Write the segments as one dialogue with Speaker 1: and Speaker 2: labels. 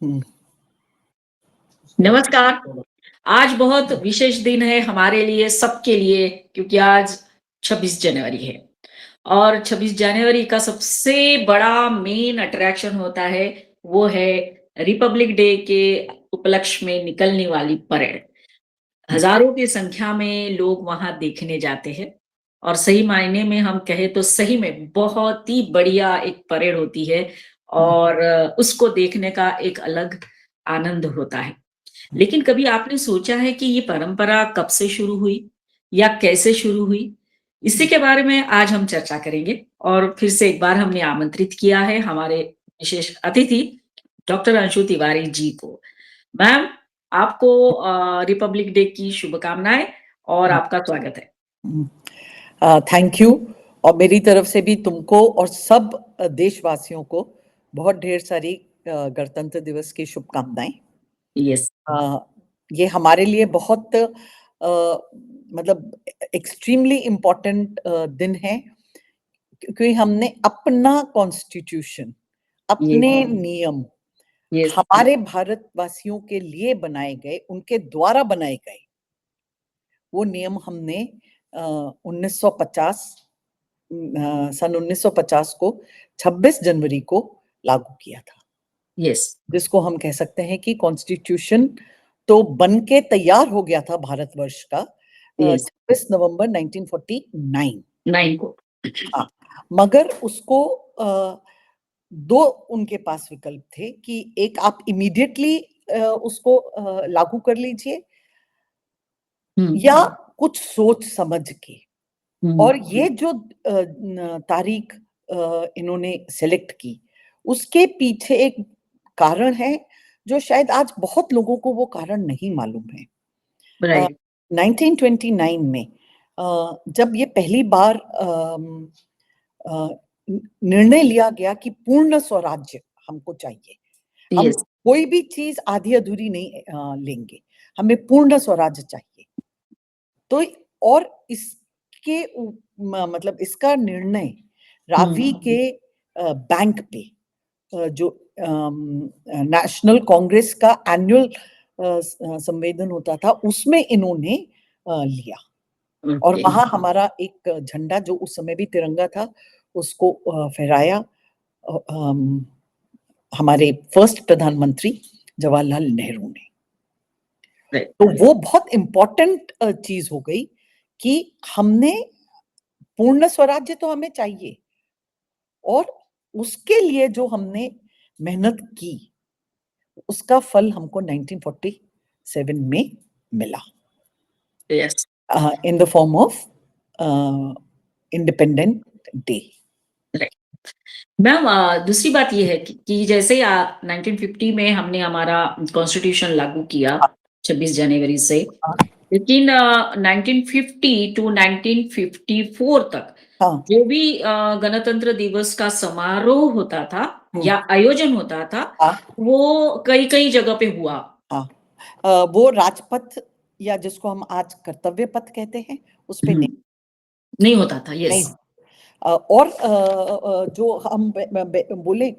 Speaker 1: हुँ।
Speaker 2: नमस्कार। आज बहुत विशेष दिन है हमारे लिए, सबके लिए क्योंकि आज 26 जनवरी है और 26 जनवरी का सबसे बड़ा मेन अट्रैक्शन होता है, वो है रिपब्लिक डे के उपलक्ष्य में निकलने वाली परेड। हज़ारों की संख्या में लोग वहाँ देखने जाते हैं और सही मायने में हम कहें तो सही में बहुत ही बढ़िया एक परेड होती है और उसको देखने का एक अलग आनंद होता है। लेकिन कभी आपने सोचा है कि ये परंपरा कब से शुरू हुई या कैसे शुरू हुई? इसी के बारे में आज हम चर्चा करेंगे और फिर से एक बार हमने आमंत्रित किया है हमारे विशेष अतिथि डॉक्टर अंशु तिवारी जी को। मैम, आपको रिपब्लिक डे की शुभकामनाएँ और आपका स्वागत है।
Speaker 1: थैंक यू और मेरी तरफ से भी तुमको और सब देशवासियों को बहुत ढेर सारी गणतंत्र दिवस की शुभकामनाएँ।
Speaker 2: यस,
Speaker 1: ये हमारे लिए बहुत मतलब एक्सट्रीमली इम्पोर्टेंट दिन है क्योंकि हमने अपना कॉन्स्टिट्यूशन,
Speaker 2: ये
Speaker 1: अपने नियम
Speaker 2: यस,
Speaker 1: हमारे भारतवासियों के लिए बनाए गए, उनके द्वारा बनाए गए, वो नियम हमने 1950 सन 1950 को 26 जनवरी को लागू किया था,
Speaker 2: यस,
Speaker 1: जिसको हम कह सकते हैं कि कॉन्स्टिट्यूशन तो बन के तैयार हो गया था भारतवर्ष का
Speaker 2: यस,
Speaker 1: 26 नवंबर 1949।
Speaker 2: 9 को।
Speaker 1: हाँ, मगर उसको 2 उनके पास विकल्प थे कि एक आप इमीडिएटली उसको लागू कर लीजिए
Speaker 2: हुँ,
Speaker 1: या कुछ सोच समझ के।
Speaker 2: हुँ,
Speaker 1: और ये जो तारीख इन्होंने सेलेक्ट की, उसके पीछे एक कारण है, जो शायद आज बहुत लोगों को वो कारण नहीं मालूम है। अ,
Speaker 2: राइट,
Speaker 1: 1929 में जब ये पहली बार अ, निर्णय लिया गया कि पूर्ण स्वराज्य हमको चाहिए। हम
Speaker 2: यस,
Speaker 1: कोई भी चीज़ आधी-अधूरी नहीं लेंगे, हमें पूर्ण स्वराज्य चाहिए। तो और इसके मतलब इसका निर्णय
Speaker 2: हुँ,
Speaker 1: रावी के बैंक पे जो नेशनल कांग्रेस का एनुअल संवेदन होता था, उसमें इन्होंने लिया और
Speaker 2: ओके,
Speaker 1: वहाँ हमारा एक झंडा जो उस समय भी तिरंगा था, उसको फहराया हमारे फर्स्ट प्रधानमंत्री जवाहरलाल नेहरू ने।
Speaker 2: राइट,
Speaker 1: तो वो बहुत इम्पोर्टेंट चीज़ हो गई कि हमने पूर्ण स्वराज्य तो हमें चाहिए और उसके लिए जो हमने मेहनत की, उसका फल हमको 1947 में मिला
Speaker 2: yes,
Speaker 1: in the form of independent day.
Speaker 2: Right. Ma'am दूसरी बात ये है कि जैसे 1950 में हमने हमारा कॉन्स्टिट्यूशन लागू किया, 26 जनवरी से, लेकिन 1950 टू 1954 तक
Speaker 1: हाँ,
Speaker 2: जो भी गणतंत्र दिवस का समारोह होता था
Speaker 1: हुँ,
Speaker 2: या आयोजन होता था,
Speaker 1: हाँ,
Speaker 2: वो कई-कई जगह पे हुआ।
Speaker 1: हाँ। वो राजपथ या जिसको हम आज कर्तव्य पथ कहते हैं, उसपे
Speaker 2: हुँ,
Speaker 1: नहीं
Speaker 2: नहीं होता था,
Speaker 1: नहीं
Speaker 2: यस।
Speaker 1: और जो हम बोले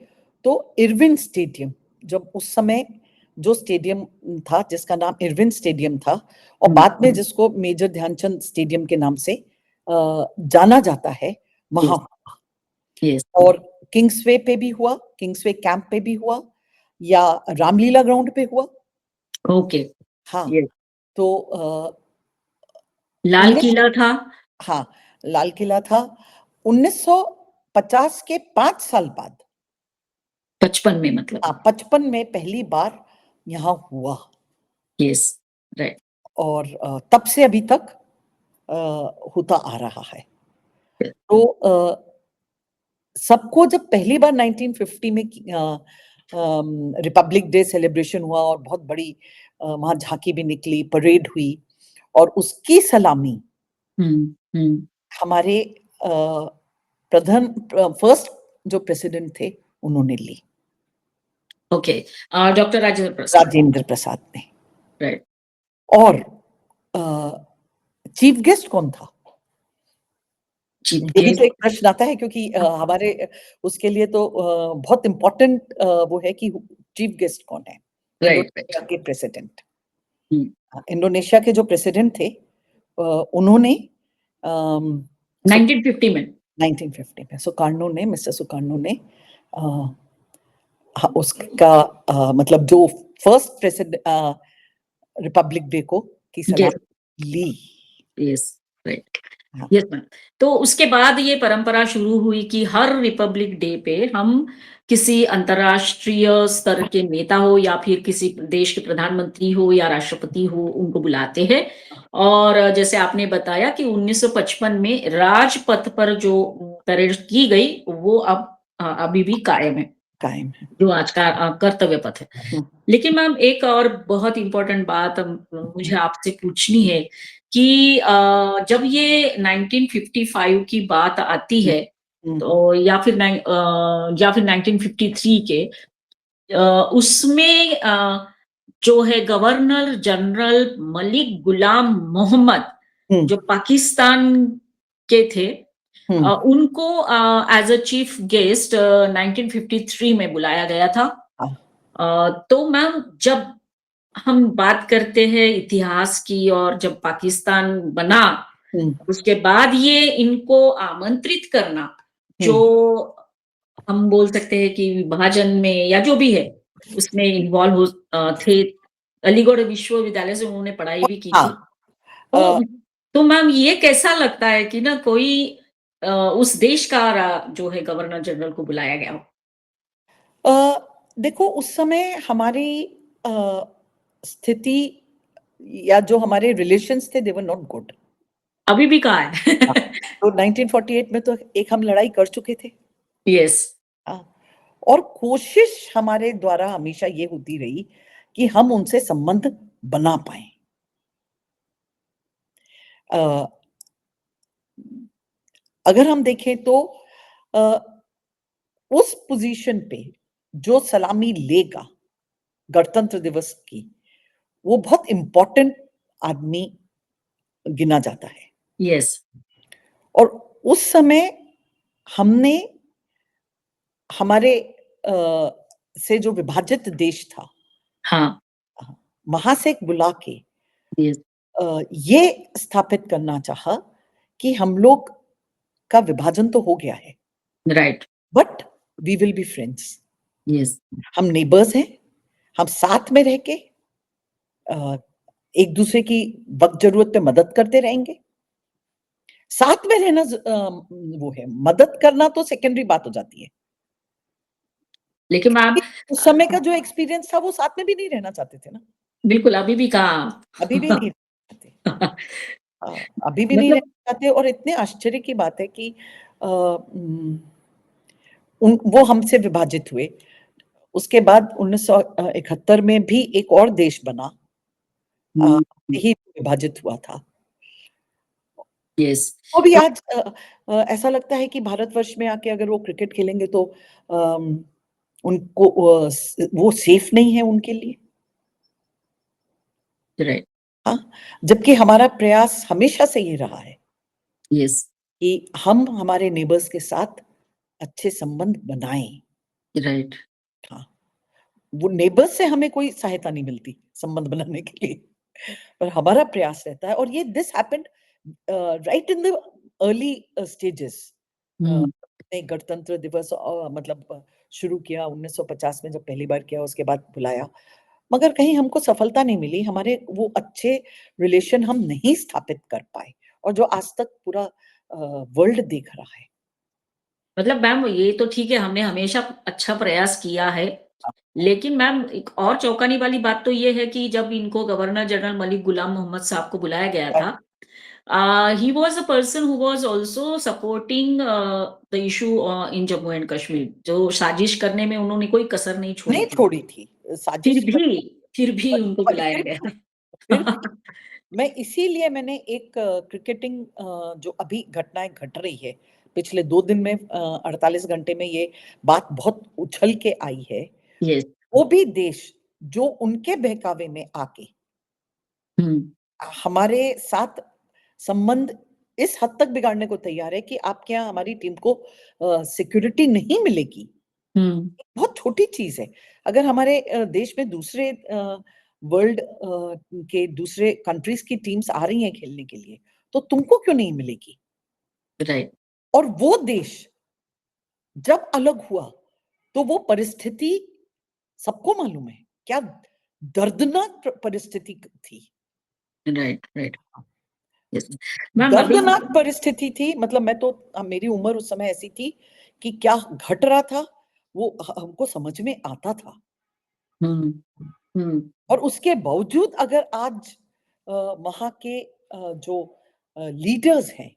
Speaker 1: तो इरविन स्टेडियम जब उस समय जो स्टेडियम था जिसका नाम इरविन स्टेडियम था और
Speaker 2: हुँ,
Speaker 1: बाद में जिसको मेजर ध्यानचंद स्टेडियम के नाम से जाना जाता है वहाँ
Speaker 2: यस, यस,
Speaker 1: और किंग्सवे पे भी हुआ, किंग्सवे कैंप पे भी हुआ या रामलीला ग्राउंड पे हुआ।
Speaker 2: ओके,
Speaker 1: हाँ,
Speaker 2: यस।
Speaker 1: तो
Speaker 2: लाल
Speaker 1: 19
Speaker 2: किला था
Speaker 1: हाँ, लाल किला था 1950 के 5 साल बाद
Speaker 2: 55 में मतलब,
Speaker 1: 55 में पहली बार यहाँ हुआ
Speaker 2: यस, राइट,
Speaker 1: और तब से अभी तक अ, होता आ रहा है।
Speaker 2: यस,
Speaker 1: तो सबको जब पहली बार 1950 में रिपब्लिक डे सेलिब्रेशन हुआ और बहुत बड़ी वहाँ झाँकी भी निकली, परेड हुई और उसकी सलामी
Speaker 2: हुँ, हुँ,
Speaker 1: हमारे फर्स्ट जो प्रेसिडेंट थे, उन्होंने ली,
Speaker 2: ओके। डॉक्टर राजेंद्र प्रसाद,
Speaker 1: राजेंद्र प्रसाद ने
Speaker 2: राइट,
Speaker 1: और अ, चीफ गेस्ट कौन था?
Speaker 2: चीफ
Speaker 1: ये भी तो
Speaker 2: गेस्ट,
Speaker 1: एक प्रश्न आता है क्योंकि हमारे उसके लिए तो बहुत इम्पोर्टेंट वो है कि चीफ गेस्ट कौन है?
Speaker 2: राइट,
Speaker 1: इंडोनेशिया के प्रेसिडेंट।
Speaker 2: हम्म,
Speaker 1: इंडोनेशिया के जो प्रेसिडेंट थे उन्होंने
Speaker 2: 1950 में।
Speaker 1: 1950 में सुकार्नो ने, मिस्टर सुकार्नो ने उसका मतलब जो फर्स्ट प्रेसिडेंट रिपब्लिक डे को की
Speaker 2: यस,
Speaker 1: सलामी ली।
Speaker 2: Yes, right.
Speaker 1: हाँ,
Speaker 2: यस मैम। तो उसके बाद ये परंपरा शुरू हुई कि हर रिपब्लिक डे पे हम किसी अंतर्राष्ट्रीय स्तर के नेता हो या फिर किसी देश के प्रधानमंत्री हो या राष्ट्रपति हो, उनको बुलाते हैं। और जैसे आपने बताया कि 1955 में राजपथ पर जो परेड की गई, वो अब अभी भी कायम है,
Speaker 1: कायम है।
Speaker 2: जो आज का कर्तव्य पथ है।
Speaker 1: हम्म,
Speaker 2: लेकिन मैम एक और बहुत इम्पोर्टेंट बात मुझे आपसे पूछनी है कि जब ये 1955 की बात आती है,
Speaker 1: हम्म,
Speaker 2: तो या फिर 1953 के उसमें जो है गवर्नर जनरल मलिक गुलाम मोहम्मद,
Speaker 1: हम्म,
Speaker 2: जो पाकिस्तान के थे,
Speaker 1: हम्म,
Speaker 2: उनको एज अ चीफ गेस्ट 1953 में बुलाया गया था।
Speaker 1: हाँ,
Speaker 2: तो मैम जब हम बात करते हैं इतिहास की और जब पाकिस्तान बना,
Speaker 1: हम्म,
Speaker 2: उसके बाद ये इनको आमंत्रित करना, जो हम बोल सकते हैं कि विभाजन में या जो भी है, उसमें इन्वॉल्व थे। अलीगढ़ विश्वविद्यालय से उन्होंने पढ़ाई भी की
Speaker 1: हाँ,
Speaker 2: थी। तो तो मैम ये कैसा लगता है कि ना कोई उस देश का जो है गवर्नर जनरल को बुलाया गया हो?
Speaker 1: देखो उस समय हमारी अ, स्थिति या जो हमारे रिलेशंस थे दे वर नॉट गुड।
Speaker 2: अभी भी कहाँ है?
Speaker 1: तो 1948 में तो एक हम लड़ाई कर चुके थे।
Speaker 2: यस,
Speaker 1: हाँ, और कोशिश हमारे द्वारा हमेशा ये होती रही कि हम उनसे संबंध बना पाएँ। अ, अगर हम देखें तो अ, उस पोज़ीशन पे जो सलामी लेगा गणतंत्र दिवस की, वो बहुत इम्पोर्टेंट आदमी गिना जाता है।
Speaker 2: यस,
Speaker 1: और उस समय हमने हमारे से जो विभाजित देश था,
Speaker 2: हाँ,
Speaker 1: महासेक बुला के
Speaker 2: यस,
Speaker 1: ये स्थापित करना चाहा कि हम लोग का विभाजन तो हो गया है,
Speaker 2: right,
Speaker 1: but we will be friends.
Speaker 2: Yes.
Speaker 1: हम नेबर्स हैं, हम साथ में रह के एक दूसरे की वक़्त ज़रूरत पे मदद करते रहेंगे। साथ में रहना वो है, मदद करना तो सेकेंडरी बात हो जाती है।
Speaker 2: लेकिन मैम
Speaker 1: क्योंकि उस समय का जो एक्सपीरियंस था वो साथ में भी नहीं रहना चाहते थे ना,
Speaker 2: बिल्कुल अभी भी कहाँ।
Speaker 1: अभी भी नहीं रहना चाहते। अभी भी नहीं
Speaker 2: मतलब
Speaker 1: रहना चाहते और इतने आश्चर्य की बात है कि उन वो हमसे विभाजित हुए। उसके बाद 1971 में भी एक और देश बना
Speaker 2: हुँ,
Speaker 1: ही विभाजित हुआ था।
Speaker 2: यस।
Speaker 1: वो भी आज ऐसा लगता है कि भारतवर्ष में आके अगर वो क्रिकेट खेलेंगे तो अम, उनको वो सेफ नहीं है उनके लिए।
Speaker 2: राइट,
Speaker 1: हाँ, जबकि हमारा प्रयास हमेशा से ये रहा है
Speaker 2: यस,
Speaker 1: कि हम हमारे नेबर्स के साथ अच्छे संबंध बनाएँ।
Speaker 2: राइट।
Speaker 1: हाँ, वो नेबर्स से हमें कोई सहायता नहीं मिलती संबंध बनाने के लिए, पर हमारा प्रयास रहता है और ये this happened right in the early stages.
Speaker 2: हुँ,
Speaker 1: ने गणतंत्र दिवस मतलब शुरू किया 1950 में जब पहली बार किया उसके बाद बुलाया। मगर कहीं हमको सफलता नहीं मिली, हमारे वो अच्छे रिलेशन हम नहीं स्थापित कर पाए और जो आज तक पूरा वर्ल्ड देख रहा है।
Speaker 2: मतलब मैम ये तो ठीक है, हमने हमेशा अच्छा प्रयास किया है। लेकिन मैम एक और चौंकाने वाली बात तो ये है कि जब इनको गवर्नर जनरल मलिक गुलाम मोहम्मद साहब को बुलाया गया था, he was a person who was also supporting the issue in Jammu and Kashmir, जो साजिश करने में उन्होंने कोई कसर नहीं छोड़ी
Speaker 1: नहीं
Speaker 2: थी।
Speaker 1: छोड़ी थी,
Speaker 2: फिर
Speaker 1: साजिश
Speaker 2: भी फिर भी उनको
Speaker 1: पर
Speaker 2: बुलाया गया।
Speaker 1: फिर भी मैं इसीलिए मैंने एक क्रिकेटिंग जो अभी घटनाएँ घट रही है, पिछले 2 दिन में 48 घंटे में ये बात बहुत उछल के आई है।
Speaker 2: यस,
Speaker 1: वो भी देश जो उनके बहकावे में आके
Speaker 2: हुँ,
Speaker 1: हमारे साथ संबंध इस हद तक बिगाड़ने को तैयार है कि आपके यहाँ हमारी टीम को सिक्योरिटी नहीं मिलेगी। बहुत छोटी चीज है। अगर हमारे देश में दूसरे वर्ल्ड के दूसरे कंट्रीज की टीम्स आ रही हैं खेलने के लिए, तो तुमको क्यों नहीं मिलेगी?
Speaker 2: राइट।
Speaker 1: और वो देश जब अलग हुआ तो वो परिस्थिति सबको मालूम है, क्या दर्दनाक परिस्थिति थी।
Speaker 2: Right, right. यस मैम, अभी
Speaker 1: दर्दनाक परिस्थिति थी, मतलब मैं तो मेरी उम्र उस समय ऐसी थी कि क्या घट रहा था वो हमको समझ में आता था।
Speaker 2: हम्म, हम्म,
Speaker 1: और उसके बावजूद अगर आज वहां के जो लीडर्स हैं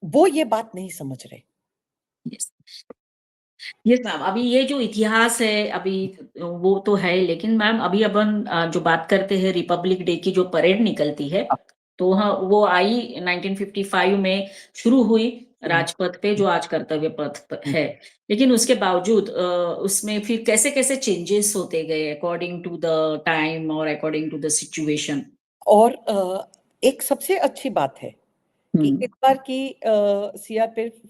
Speaker 1: वो ये बात नहीं समझ रहे।
Speaker 2: यस, यस मैम, अभी ये जो इतिहास है अभी वो तो है, लेकिन मैम अभी अपन जो बात करते हैं रिपब्लिक डे की जो परेड निकलती है, तो हाँ वो आई 1955 में शुरू हुई राजपथ पे, जो आज कर्तव्य पथ है। लेकिन उसके बावजूद उसमें फिर कैसे कैसे चेंजेस होते गए अकॉर्डिंग टू द टाइम और अकॉर्डिंग टू द सिचुएशन।
Speaker 1: और एक सबसे अच्छी बात है कि इस बार की सीआरपीएफ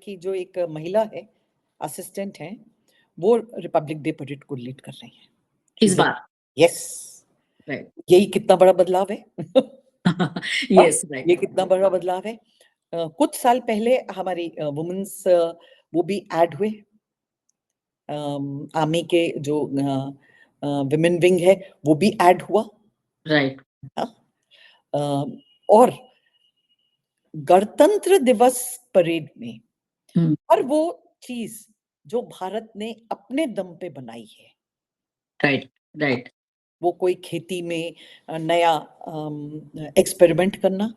Speaker 1: की जो एक महिला है, असिस्टेंट है, वो रिपब्लिक डे परेड को लीड कर रही है
Speaker 2: इस बार।
Speaker 1: Yes,
Speaker 2: right.
Speaker 1: यही कितना बड़ा बदलाव है।
Speaker 2: यस,
Speaker 1: ये
Speaker 2: राइट।
Speaker 1: कितना बड़ा बदलाव है। कुछ साल पहले हमारी वुमेन्स वो भी ऐड हुए, आर्मी के जो विमेन विंग है वो भी ऐड हुआ।
Speaker 2: राइट।
Speaker 1: और गणतंत्र दिवस परेड में हर वो चीज जो भारत ने अपने दम पे बनाई है,
Speaker 2: राइट, राइट।
Speaker 1: वो कोई खेती में नया एक्सपेरिमेंट करना,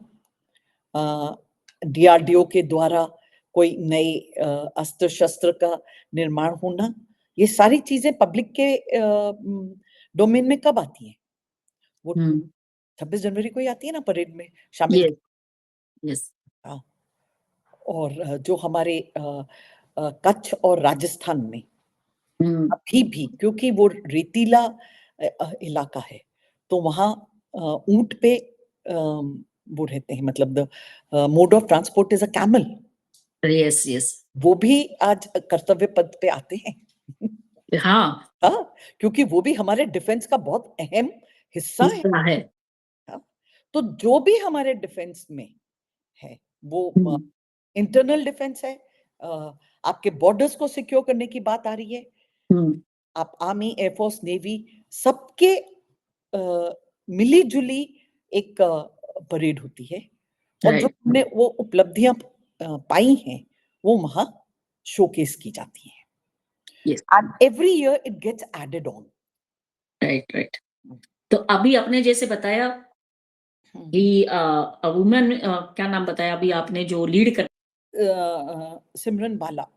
Speaker 1: डीआरडीओ के द्वारा कोई नए अस्त्र शस्त्र का निर्माण होना, ये सारी चीजें पब्लिक के डोमेन में कब आती हैं? वो 26 जनवरी को ही आती है ना परेड में शामिल।
Speaker 2: Yes, yes.
Speaker 1: हाँ। और जो हमारे कच्छ और राजस्थान में अभी भी, क्योंकि वो रेतीला इलाका है, तो वहाँ ऊंट पे वो रहते हैं, मतलब the mode of transport is a camel.
Speaker 2: Yes, yes.
Speaker 1: वो भी आज कर्तव्य पथ पे आते हैं।
Speaker 2: हाँ,
Speaker 1: हाँ, क्योंकि वो भी हमारे डिफेंस का बहुत अहम हिस्सा है।
Speaker 2: हिस्सा है।
Speaker 1: हाँ, तो जो भी हमारे डिफेंस में है वो इंटरनल डिफेंस है। आपके बॉर्डर्स को सिक्योर करने की बात आ रही है, आप आर्मी, एयरफोर्स, नेवी सबके मिली जुली एक परेड होती है। और जो हमने वो उपलब्धियां पाई हैं वो वहां शोकेस की जाती हैं।
Speaker 2: Yes.
Speaker 1: And every year it gets added on.
Speaker 2: Right, right. तो अभी आपने जैसे बताया कि वुमेन, क्या नाम बताया अभी आपने जो लीड कर?
Speaker 1: सिमरन बाला।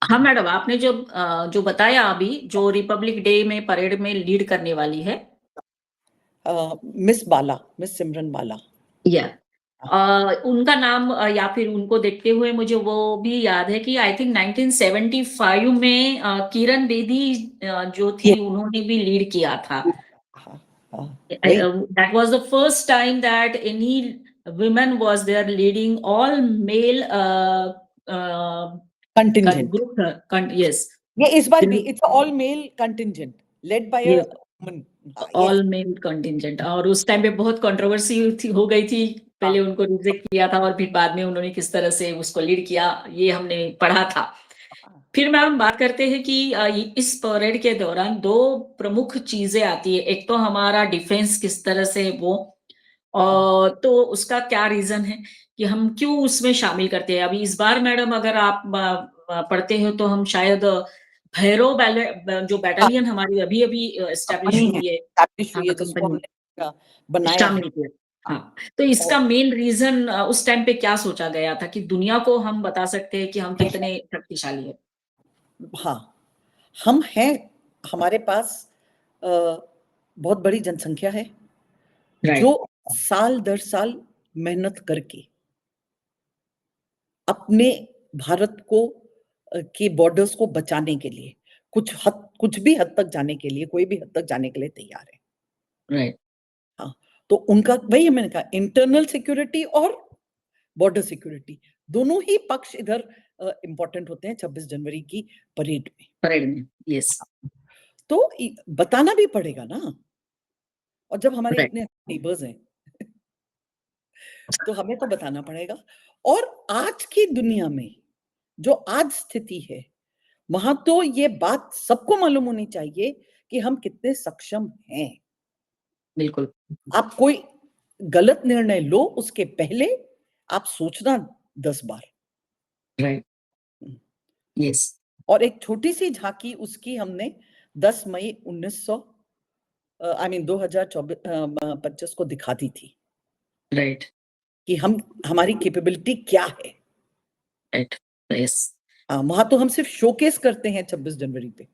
Speaker 2: हाँ मैडम, आपने जो बताया अभी, जो रिपब्लिक डे में परेड में लीड करने वाली है,
Speaker 1: मिस बाला, मिस सिमरन बाला।
Speaker 2: या उनका नाम या फिर उनको देखते हुए मुझे वो भी याद है कि आई थिंक 1975 में किरण बेदी जो थी उन्होंने भी लीड किया था। That was the first time that any women was there leading all male
Speaker 1: contingent.
Speaker 2: group. Yes,
Speaker 1: ये इस बार भी it's all mail contingent led by a
Speaker 2: yes,
Speaker 1: woman.
Speaker 2: all male contingent। और उस टाइम पे बहुत कंट्रोवर्सी हो गई थी, पहले उनको रिजेक्ट किया था और फिर बाद में उन्होंने किस तरह से उसको लीड किया ये हमने पढ़ा था। फिर मैम बात करते हैं कि इस परेड के दौरान दो प्रमुख चीजें आती है, एक तो हमारा डिफेंस किस तरह से है वो, और तो उसका क्या रीजन है कि हम क्यों उसमें शामिल करते हैं। अभी इस बार मैडम अगर आप पढ़ते हो तो हम शायद भैरव जो बैटालियन हमारी अभी अभी एस्टेब्लिश हुई है,
Speaker 1: ये जिसको
Speaker 2: कंपनी
Speaker 1: हमने बनाया है।
Speaker 2: शामिल किया। हाँ, तो इसका मेन रीजन उस टाइम पे क्या सोचा गया था कि दुनिया को हम बता सकते हैं कि हम कितने शक्तिशाली है।
Speaker 1: हाँ, हम हैं, हमारे पास बहुत बड़ी जनसंख्या है जो साल दर साल मेहनत करके अपने भारत को कि बॉर्डर्स को बचाने के लिए, कुछ भी हद तक जाने के लिए, कोई भी हद तक जाने के लिए तैयार है।
Speaker 2: राइट,
Speaker 1: हाँ, तो उनका वही मैंने कहा इंटरनल सिक्योरिटी और बॉर्डर सिक्योरिटी दोनों ही पक्ष इधर इम्पोर्टेंट होते हैं 26 जनवरी की परेड में।
Speaker 2: परेड में, यस,
Speaker 1: तो बताना भी पड़ेगा ना, और जब हमारे
Speaker 2: राइट,
Speaker 1: इतने नेबर्स हैं तो हमें तो बताना पड़ेगा। और आज की दुनिया में जो आज स्थिति है, वहां तो ये बात सबको मालूम होनी चाहिए कि हम कितने सक्षम हैं।
Speaker 2: बिल्कुल,
Speaker 1: आप कोई गलत निर्णय लो उसके पहले आप सोचना 10 बार।
Speaker 2: राइट, यस,
Speaker 1: और एक छोटी सी झांकी उसकी हमने 10 मई 1900 आई मीन 2025 को दिखा दी थी
Speaker 2: राइट,
Speaker 1: कि हमारी कैपेबिलिटी क्या है।
Speaker 2: राइट, यस,
Speaker 1: वहां तो हम सिर्फ शोकेस करते हैं 26 जनवरी पे,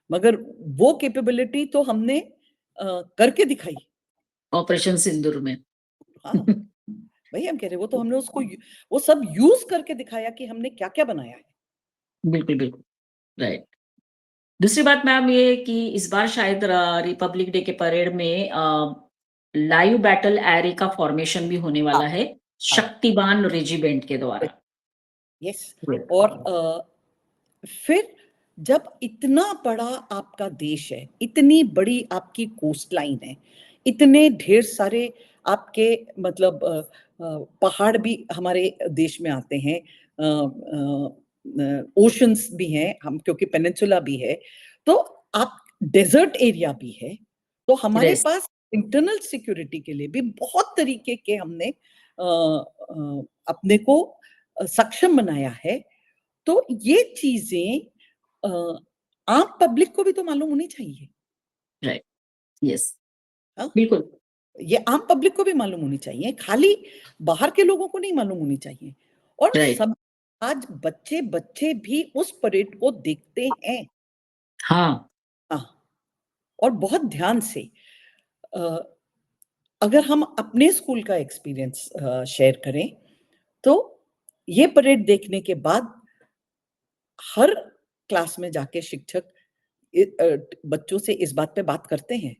Speaker 1: मगर वो कैपेबिलिटी तो हमने करके दिखाई।
Speaker 2: ऑपरेशन सिंदूर में।
Speaker 1: हाँ, वही हम कह रहे हैं, वो तो हमने वो सब यूज करके दिखाया कि हमने क्या क्या बनाया है।
Speaker 2: बिल्कुल, बिल्कुल, राइट। दूसरी बात मैम ये कि इस बार शायद रिपब्लिक डे के परेड में लाइव बैटल एरे का फॉर्मेशन भी होने
Speaker 1: हाँ,
Speaker 2: वाला है,
Speaker 1: हाँ,
Speaker 2: शक्तिबान रेजिमेंट के द्वारा।
Speaker 1: यस। और फिर जब इतना बड़ा आपका देश है, इतनी बड़ी आपकी कोस्ट लाइन है, इतने ढेर सारे आपके मतलब पहाड़ भी हमारे देश में आते हैं, ओशंस भी हैं हम, क्योंकि पेनिनसुला भी है, तो आप डेजर्ट एरिया भी है, तो हमारे
Speaker 2: यस,
Speaker 1: पास इंटरनल सिक्योरिटी के लिए भी बहुत तरीके के हमने अपने को सक्षम बनाया है। तो ये चीजें आम पब्लिक को भी तो मालूम होनी चाहिए।
Speaker 2: राइट, यस,
Speaker 1: हाँ,
Speaker 2: बिल्कुल,
Speaker 1: ये आम पब्लिक को भी मालूम होनी चाहिए, खाली बाहर के लोगों को नहीं मालूम होनी चाहिए। और
Speaker 2: राइट,
Speaker 1: सब आज बच्चे बच्चे भी उस परेड को देखते हैं।
Speaker 2: हाँ,
Speaker 1: हाँ, और बहुत ध्यान से। अ, अगर हम अपने स्कूल का एक्सपीरियंस शेयर करें, तो ये परेड देखने के बाद हर क्लास में जाके शिक्षक बच्चों से इस बात पे बात करते हैं।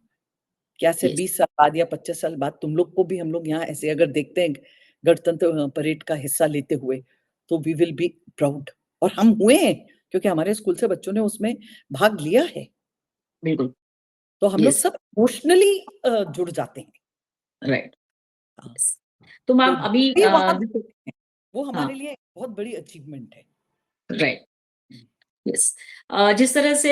Speaker 1: क्या से
Speaker 2: यस,
Speaker 1: 20 साल बाद या 25 साल बाद तुम लोग को भी हम लोग यहाँ ऐसे अगर देखते हैं गणतंत्र परेड का हिस्सा लेते हुए, तो वी विल बी प्राउड। और हम हुए हैं, क्योंकि हमारे स्कूल से बच्चों ने उसमें भाग लिया है।
Speaker 2: बिल्कुल,
Speaker 1: तो हम लोग
Speaker 2: यस,
Speaker 1: सब इमोशनली जुड़ जाते हैं।
Speaker 2: राइट,
Speaker 1: हाँ,
Speaker 2: यस। तो
Speaker 1: तो
Speaker 2: मैम
Speaker 1: जो
Speaker 2: अभी
Speaker 1: भी वहाँ हैं, वो
Speaker 2: हाँ,
Speaker 1: हमारे लिए बहुत बड़ी अचीवमेंट है।
Speaker 2: Right, yes. जिस तरह से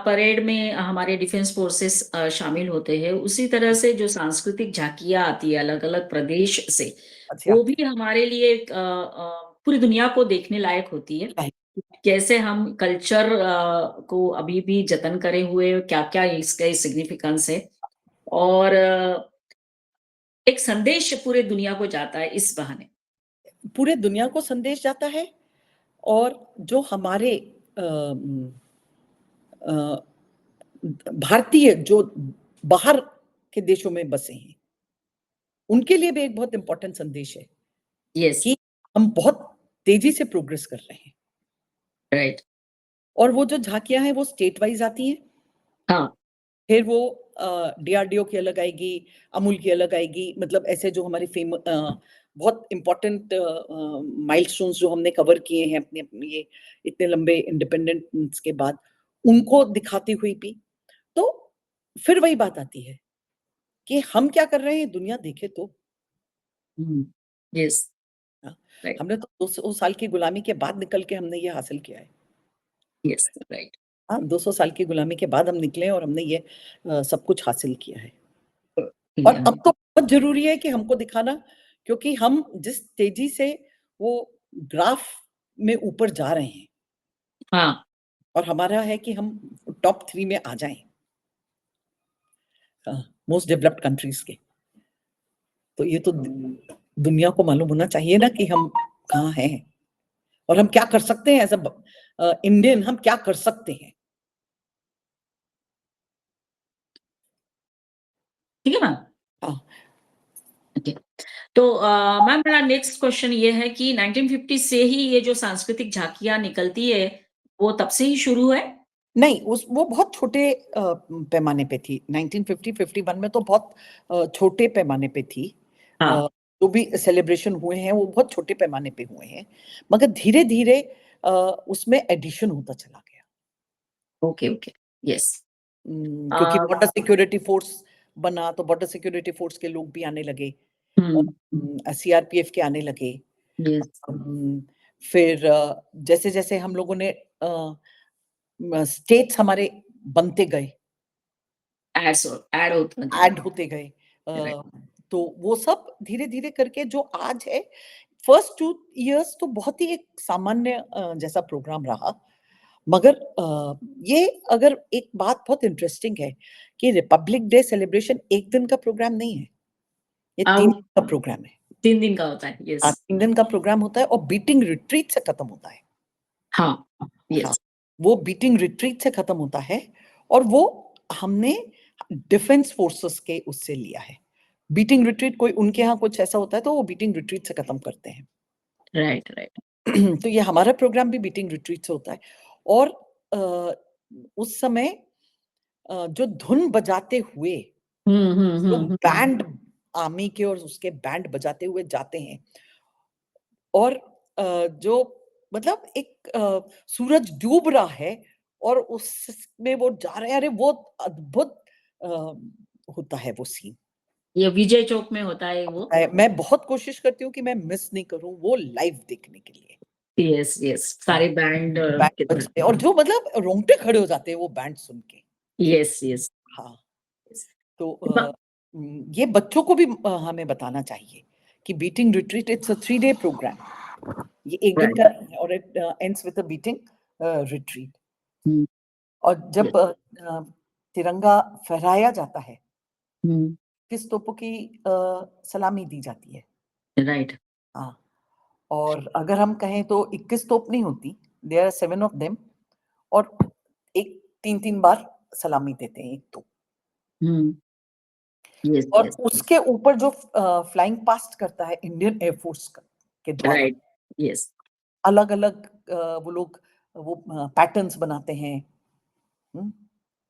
Speaker 2: परेड में हमारे डिफेंस फोर्सेस शामिल होते हैं, उसी तरह से जो सांस्कृतिक झांकियाँ आती है अलग-अलग प्रदेश से,
Speaker 1: अच्छी
Speaker 2: वो
Speaker 1: आती
Speaker 2: भी हमारे लिए एक पूरी दुनिया को देखने लायक होती है।
Speaker 1: है।
Speaker 2: कैसे हम कल्चर को अभी भी जतन करे हुए, क्या-क्या इसका सिग्निफिकेंस है और एक संदेश पूरे दुनिया को जाता है इस बहाने।
Speaker 1: पूरे दुनिया को संदेश जाता है। और जो हमारे अ, भारतीय जो बाहर के देशों में बसे हैं, उनके लिए भी एक बहुत इंपॉर्टेंट संदेश है
Speaker 2: यस,
Speaker 1: कि हम बहुत तेजी से प्रोग्रेस कर रहे हैं।
Speaker 2: राइट,
Speaker 1: और वो जो झांकियां हैं वो स्टेट वाइज आती हैं।
Speaker 2: हाँ,
Speaker 1: फिर वो डीआरडीओ की अलग आएगी, अमूल की अलग आएगी, मतलब ऐसे जो हमारे बहुत इंपॉर्टेंट माइलस्टोन्स जो हमने कवर किए हैं अपने अपने ये इतने लंबे इंडिपेंडेंस के बाद, उनको दिखाती हुई भी। तो फिर वही बात आती है कि हम क्या कर रहे हैं दुनिया देखे तो।
Speaker 2: हुँ, यस,
Speaker 1: हाँ,
Speaker 2: राइट,
Speaker 1: हमने तो 200 साल की गुलामी के बाद निकल के हमने ये हासिल किया है।
Speaker 2: यस, राइट,
Speaker 1: हाँ, 200 साल की गुलामी के बाद हम निकले और हमने ये सब कुछ हासिल किया है। और
Speaker 2: या
Speaker 1: अब तो बहुत ज़रूरी है कि हमको दिखाना, क्योंकि हम जिस तेज़ी से वो ग्राफ में ऊपर जा रहे हैं,
Speaker 2: हाँ,
Speaker 1: और हमारा है कि हम टॉप 3 में आ जाएँ मोस्ट डेवलप्ड कंट्रीज़ के। तो ये तो दुनिया को मालूम होना चाहिए ना कि हम कहाँ हैं और हम क्या कर सकते हैं एज़ इंडियन, हम क्या कर सकते हैं।
Speaker 2: ठीक है मैम?
Speaker 1: हाँ,
Speaker 2: ओके। तो मैम मेरा नेक्स्ट क्वेश्चन ये है कि 1950 से ही ये जो सांस्कृतिक झांकियाँ निकलती है, वो तब से ही शुरू है?
Speaker 1: नहीं, वो बहुत छोटे पैमाने पे थी। 1950-51 में तो बहुत छोटे पैमाने पे थी।
Speaker 2: हाँ।
Speaker 1: जो भी सेलिब्रेशन हुए हैं, वो बहुत छोटे पैमाने पे हुए हैं। मगर धीरे-धीरे उसमें एडिशन होता चला गया।
Speaker 2: Okay, okay. यस।
Speaker 1: क्योंकि
Speaker 2: अ,
Speaker 1: बॉर्डर सिक्योरिटी फोर्स बना, तो बॉर्डर सिक्योरिटी फोर्स के लोग भी आने लगे और
Speaker 2: हुँ,
Speaker 1: सीआरपीएफ के आने लगे।
Speaker 2: यस,
Speaker 1: फिर जैसे-जैसे हम लोगों ने स्टेट्स हमारे बनते गए,
Speaker 2: ऐड होता जा
Speaker 1: ऐड
Speaker 2: रहा
Speaker 1: होते गए।
Speaker 2: है, राइट।
Speaker 1: तो वो सब धीरे-धीरे करके जो आज है, फर्स्ट 2 इयर्स तो बहुत ही एक सामान्य जैसा प्रोग्राम रहा। मगर ये अगर एक बात बहुत इंटरेस्टिंग है कि रिपब्लिक डे सेलिब्रेशन 1 दिन का प्रोग्राम नहीं है, ये 3
Speaker 2: वो
Speaker 1: दिन का प्रोग्राम है।
Speaker 2: 3 दिन का होता है,
Speaker 1: हाँ,
Speaker 2: यस।
Speaker 1: 3 दिन का प्रोग्राम होता है और बीटिंग रिट्रीट से खत्म होता है।
Speaker 2: हाँ,
Speaker 1: हाँ,
Speaker 2: यस,
Speaker 1: वो बीटिंग रिट्रीट से खत्म होता है और वो हमने डिफेंस फोर्सेस के उससे लिया है। बीटिंग रिट्रीट कोई उनके यहाँ कुछ ऐसा होता है तो वो बीटिंग रिट्रीट से खत्म करते हैं।
Speaker 2: Right, right.
Speaker 1: तो ये हमारा प्रोग्राम भी बीटिंग रिट्रीट से होता है और अ, उस समय जो धुन बजाते हुए
Speaker 2: हुँ, हुँ,
Speaker 1: जो
Speaker 2: हुँ, हुँ।
Speaker 1: बैंड आर्मी के और उसके बैंड बजाते हुए जाते हैं और जो मतलब एक सूरज डूब रहा है और उसमें वो जा रहे हैं, अरे वो अद्भुत अ, होता है वो सीन।
Speaker 2: ये विजय चौक में होता है वो?
Speaker 1: मैं बहुत कोशिश करती हूँ कि मैं मिस नहीं करूँ वो लाइव देखने के लिए।
Speaker 2: यस, यस,
Speaker 1: हाँ,
Speaker 2: सारे बैंड
Speaker 1: बैंड
Speaker 2: के साथ।
Speaker 1: बजते हैं और जो मतलब रोंगटे खड़े हो जाते हैं वो बैंड सुन के।
Speaker 2: यस, यस,
Speaker 1: हाँ,
Speaker 2: यस।
Speaker 1: तो
Speaker 2: ब
Speaker 1: ये बच्चों को भी हमें बताना चाहिए कि beating retreat it's a 3 day programme. ये 1 दिन
Speaker 2: राइट।
Speaker 1: का नहीं है और it ends with a beating retreat.
Speaker 2: हुँ,
Speaker 1: और
Speaker 2: यस,
Speaker 1: जब तिरंगा फहराया जाता है,
Speaker 2: हुँ,
Speaker 1: किस तोपों की सलामी दी जाती है।
Speaker 2: राइट।
Speaker 1: हाँ, और अगर हम कहें तो 21 तोप नहीं होती, देयर आर 7 ऑफ देम और एक 3-3 बार सलामी देते हैं एक तोप।
Speaker 2: हुँ, यस,
Speaker 1: और
Speaker 2: यस,
Speaker 1: उसके ऊपर जो फ्लाइंग पास्ट करता है इंडियन एयर फोर्स का के द्वारा,
Speaker 2: राइट, यस,
Speaker 1: अलग-अलग वो लोग वो पैटर्न्स बनाते हैं। हुँ?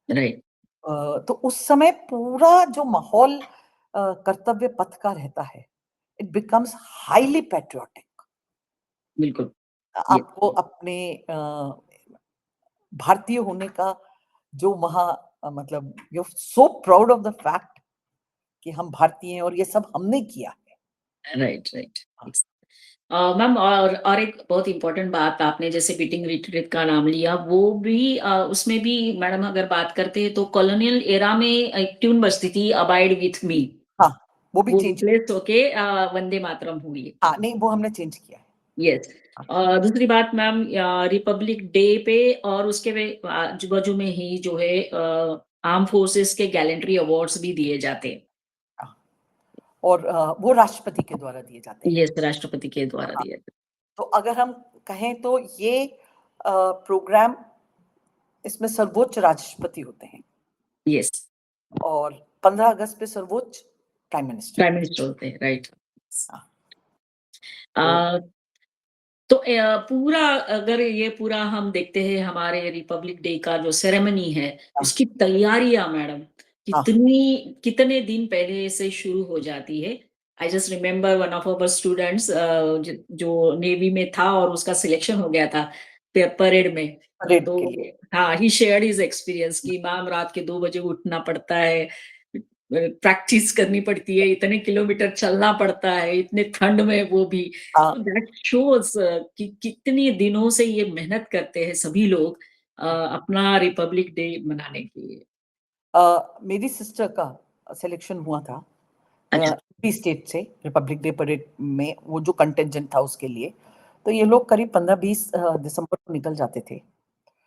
Speaker 2: राइट,
Speaker 1: तो उस समय पूरा जो माहौल कर्तव्य पथ का रहता है, इट बिकम्स हाइली पैट्रियोटिक।
Speaker 2: बिल्कुल, यस,
Speaker 1: आपको अपने भारतीय होने का जो वहाँ मतलब you are so proud of the fact कि हम भारतीय हैं और ये सब हमने किया है।
Speaker 2: राइट, राइट,
Speaker 1: हाँ,
Speaker 2: यस। मैम और एक बहुत इम्पोर्टेंट बात आपने जैसे बीटिंग रिट्रीट का नाम लिया, वो भी उसमें भी मैडम अगर बात करते हैं तो कॉलोनियल एरा में एक ट्यून बजती थी अबाइड विथ मी,
Speaker 1: हाँ, वो भी
Speaker 2: वो
Speaker 1: चेंज
Speaker 2: रिप्लेस होके वंदे मातरम हुई।
Speaker 1: हाँ, नहीं वो हमने चेंज किया है।
Speaker 2: यस।
Speaker 1: हाँ,
Speaker 2: दूसरी बात मैम रिपब्लिक डे पे और उसके आजू-बाजू में ही जो है आर्म फोर्सेस के गैलेंट्री अवार्ड्स भी दिए जाते हैं।
Speaker 1: हाँ और वो राष्ट्रपति के द्वारा दिए जाते हैं।
Speaker 2: यस, राष्ट्रपति के द्वारा
Speaker 1: हाँ,
Speaker 2: दिए जाते
Speaker 1: तो अगर हम कहें तो ये प्रोग्राम इसमें सर्वोच्च राष्ट्रपति होते हैं
Speaker 2: हैं। यस,
Speaker 1: और 15 अगस्त पे सर्वोच्च प्राइम मिनिस्टर
Speaker 2: प्राइम
Speaker 1: होते
Speaker 2: मिनिस्टर होते हैं, राइट।
Speaker 1: हैं। हाँ, तो
Speaker 2: अ, तो पूरा अगर ये पूरा हम देखते हैं हमारे रिपब्लिक डे का जो सेरेमनी है,
Speaker 1: हाँ,
Speaker 2: उसकी तैयारियाँ मैडम
Speaker 1: हाँ,
Speaker 2: कितने दिन पहले से शुरू हो जाती है? I just remember one of our students जो नेवी में था और उसका सिलेक्शन हो गया था परेड में।
Speaker 1: परेड के लिए।
Speaker 2: तो हाँ, ही शेयर्ड हिज एक्सपीरियंस कि मैम रात के 2 बजे उठना पड़ता है, प्रैक्टिस करनी पड़ती है, इतने किलोमीटर चलना पड़ता है, इतने ठंड में वो भी।
Speaker 1: हाँ,
Speaker 2: तो दैट शोज़ कि कितने दिनों से ये मेहनत करते हैं सभी लोग अपना रिपब्लिक डे मनाने के लिए।
Speaker 1: मेरी सिस्टर का सिलेक्शन हुआ था
Speaker 2: अच्छा।
Speaker 1: यूपी स्टेट से रिपब्लिक डे परेड में वो जो कंटिंजेंट था उसके लिए। तो ये लोग करीब 15-20 दिसंबर को निकल जाते थे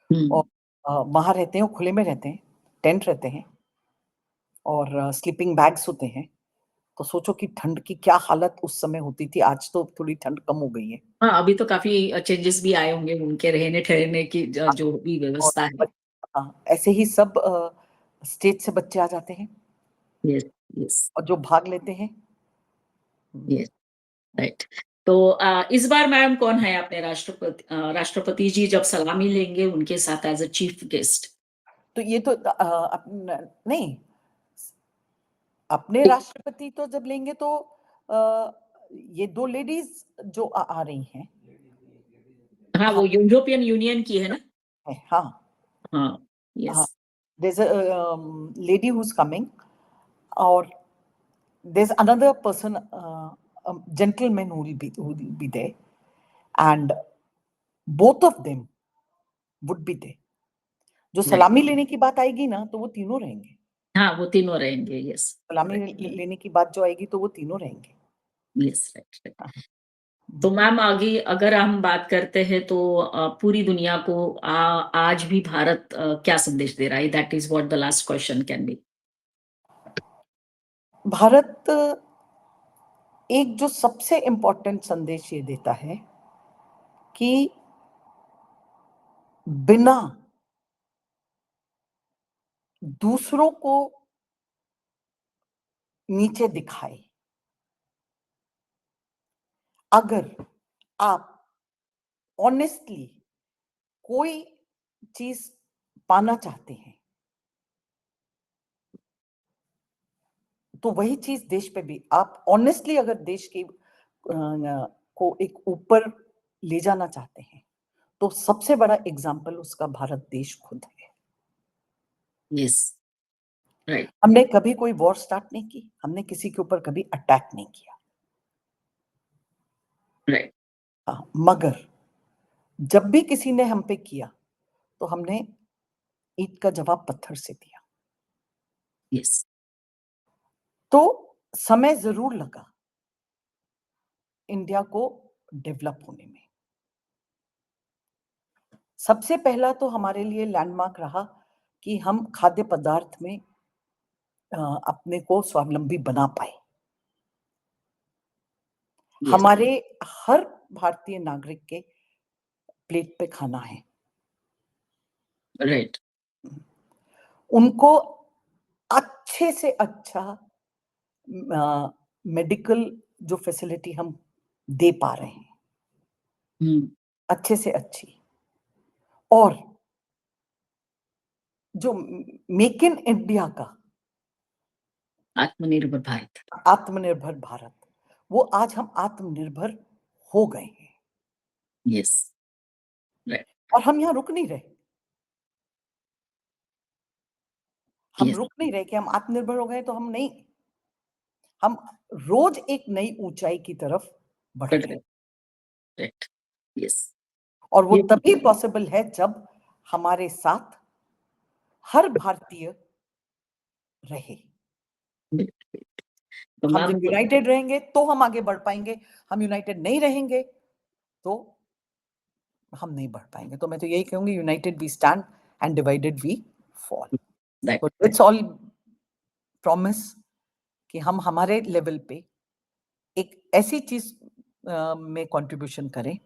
Speaker 1: और
Speaker 2: हुँ।
Speaker 1: वहाँ रहते हैं, वो खुले में रहते हैं, टेंट रहते हैं और स्लीपिंग बैग्स होते हैं। तो सोचो कि ठंड की क्या हालत उस समय होती थी, आज तो थोड़ी ठंड कम हो गई है।
Speaker 2: हाँ, अभी तो काफ़ी चेंजेस भी आए होंगे उनके रहने-ठहरने की
Speaker 1: हाँ,
Speaker 2: जो भी
Speaker 1: और
Speaker 2: व्यवस्था है।
Speaker 1: बच हाँ, ऐसे ही सब स्टेट से बच्चे आ जाते हैं
Speaker 2: यस, यस,
Speaker 1: और जो भाग लेते हैं हुँ,
Speaker 2: यस, राइट। तो इस बार मैम कौन है अपने राष्ट्रपति जी जब सलामी लेंगे उनके साथ एज अ चीफ गेस्ट?
Speaker 1: तो ये तो नहीं, अपने राष्ट्रपति तो जब लेंगे तो ये 2 लेडीज़ जो आ रही हैं।
Speaker 2: हाँ, वो
Speaker 1: हाँ,
Speaker 2: यूरोपियन यूनियन की है ना?
Speaker 1: हाँ,
Speaker 2: हाँ,
Speaker 1: हाँ।
Speaker 2: Yes,
Speaker 1: There's a lady who's coming, और there's another person, a gentleman who will be there, and both of them would be there. जो
Speaker 2: राइट।
Speaker 1: सलामी लेने की बात आएगी ना, तो वो तीनों रहेंगे।
Speaker 2: हाँ, वो तीनों रहेंगे, यस,
Speaker 1: सलामी
Speaker 2: राइट,
Speaker 1: लेने की बात जो आएगी, तो वो तीनों रहेंगे।
Speaker 2: Yes, right, right.
Speaker 1: हाँ,
Speaker 2: तो
Speaker 1: हुँ।
Speaker 2: मैम आगे अगर हम बात करते हैं तो पूरी दुनिया को आज भी भारत क्या संदेश दे रहा है? That is what the last question can be.
Speaker 1: Bharat एक जो सबसे इम्पोर्टेंट संदेश ये देता है कि बिना दूसरों को नीचे दिखाए, अगर आप ऑनेस्टली कोई चीज़ पाना चाहते हैं, तो वही चीज़ देश पे भी आप ऑनेस्टली अगर देश की को एक ऊपर ले जाना चाहते हैं, तो सबसे बड़ा एग्ज़ाम्पल उसका भारत देश खुद है।
Speaker 2: यस, राइट,
Speaker 1: हमने कभी कोई वॉर स्टार्ट नहीं की, हमने किसी के ऊपर कभी अटैक नहीं किया।
Speaker 2: राइट,
Speaker 1: हाँ, मगर जब भी किसी ने हम पे किया, तो हमने ईंट का जवाब पत्थर से दिया।
Speaker 2: यस,
Speaker 1: तो समय ज़रूर लगा इंडिया को डेवलप होने में। सबसे पहला तो हमारे लिए लैंडमार्क रहा कि हम खाद्य पदार्थ में अपने को स्वावलंबी बना पाए।
Speaker 2: यस,
Speaker 1: हमारे हर भारतीय नागरिक के प्लेट पे खाना है।
Speaker 2: राइट,
Speaker 1: उनको अच्छे से अच्छा मेडिकल जो फैसिलिटी हम दे पा रहे हैं,
Speaker 2: हुँ,
Speaker 1: अच्छे से अच्छी। और जो मेक इन इंडिया का
Speaker 2: आत्मनिर्भर भारत,
Speaker 1: आत्मनिर्भर भारत, वो आज हम आत्मनिर्भर हो गए हैं,
Speaker 2: यस, राइट,
Speaker 1: और हम यहाँ रुक नहीं रहे। हम
Speaker 2: यस,
Speaker 1: रुक नहीं रहे कि हम आत्मनिर्भर हो गए तो हम नहीं, हम रोज एक नई ऊंचाई की तरफ बढ़
Speaker 2: बढ़
Speaker 1: रहे
Speaker 2: रहे,
Speaker 1: हैं।
Speaker 2: राइट, यस,
Speaker 1: और वो
Speaker 2: ये
Speaker 1: तभी पॉसिबल है जब हमारे साथ हर भारतीय रहे।
Speaker 2: तो
Speaker 1: हम
Speaker 2: मैम
Speaker 1: जब यूनाइटेड रहेंगे तो हम आगे बढ़ पाएंगे, हम यूनाइटेड नहीं रहेंगे तो हम नहीं बढ़ पाएंगे। तो मैं तो यही कहूंगी, united we stand and divided we fall.
Speaker 2: That
Speaker 1: तो इट्स ऑल प्रॉमिस कि हम हमारे लेवल पे एक ऐसी चीज में कंट्रीब्यूशन करें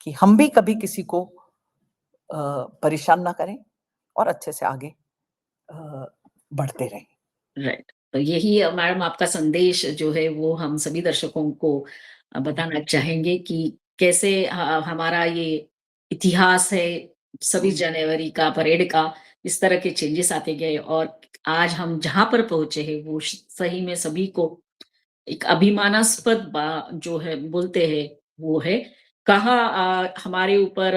Speaker 1: कि हम भी कभी किसी को परेशान ना करें, और अच्छे से आगे बढ़ते रहें।
Speaker 2: राइट। तो यही मैडम आपका संदेश जो है वो हम सभी दर्शकों को बताना चाहेंगे कि कैसे हमारा ये इतिहास है 26 जनवरी का परेड का इस तरह के चेंजेस आते गए और आज हम जहाँ पर पहुंचे हैं वो सही में सभी को एक अभिमानास्पद जो है बोलते हैं वो है। कहाँ हमारे ऊपर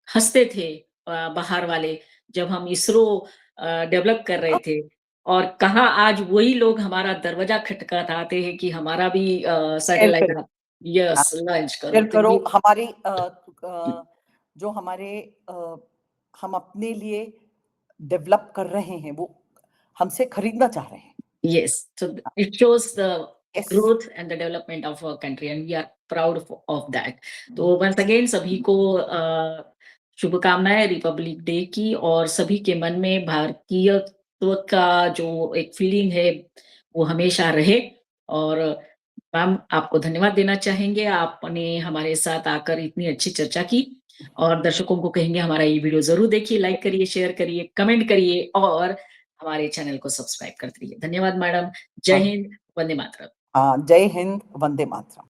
Speaker 2: हँसते थे बाहर वाले जब हम इसरो डेवलप कर रहे थे और कहाँ आज वही लोग हमारा दरवाजा खटखटाते हैं कि हमारा भी
Speaker 1: शेयर
Speaker 2: सैटेलाइट
Speaker 1: करें।
Speaker 2: आप
Speaker 1: हाँ,
Speaker 2: यस लॉन्च करो।
Speaker 1: शेयर
Speaker 2: तो
Speaker 1: करो
Speaker 2: ये
Speaker 1: हमारी जो हमारे हम अपने लिए डेवलप कर रहे हैं, वो हमसे खरीदना चाह रहे हैं।
Speaker 2: Yes, so it shows the
Speaker 1: yes.
Speaker 2: growth and the development of our country, and we are proud of that. तो once again सभी को शुभकामनाएं रिपब्लिक डे की और सभी के मन में भारतीयत्व का जो एक फीलिंग है वो हमेशा रहे और मैम आपको धन्यवाद देना चाहेंगे आपने हमारे साथ आकर इतनी अच्छी चर्चा की और दर्शकों को कहेंगे हमारा ये वीडियो जरूर देखिए लाइक करिए शेयर करिए कमेंट करिए और हमारे चैनल को सब्सक्राइब करते रहिए। धन्यवाद मैडम। जय
Speaker 1: हाँ,
Speaker 2: हिंद, वंदे मातरम।
Speaker 1: हाँ, जय हिंद, वंदे मातरम।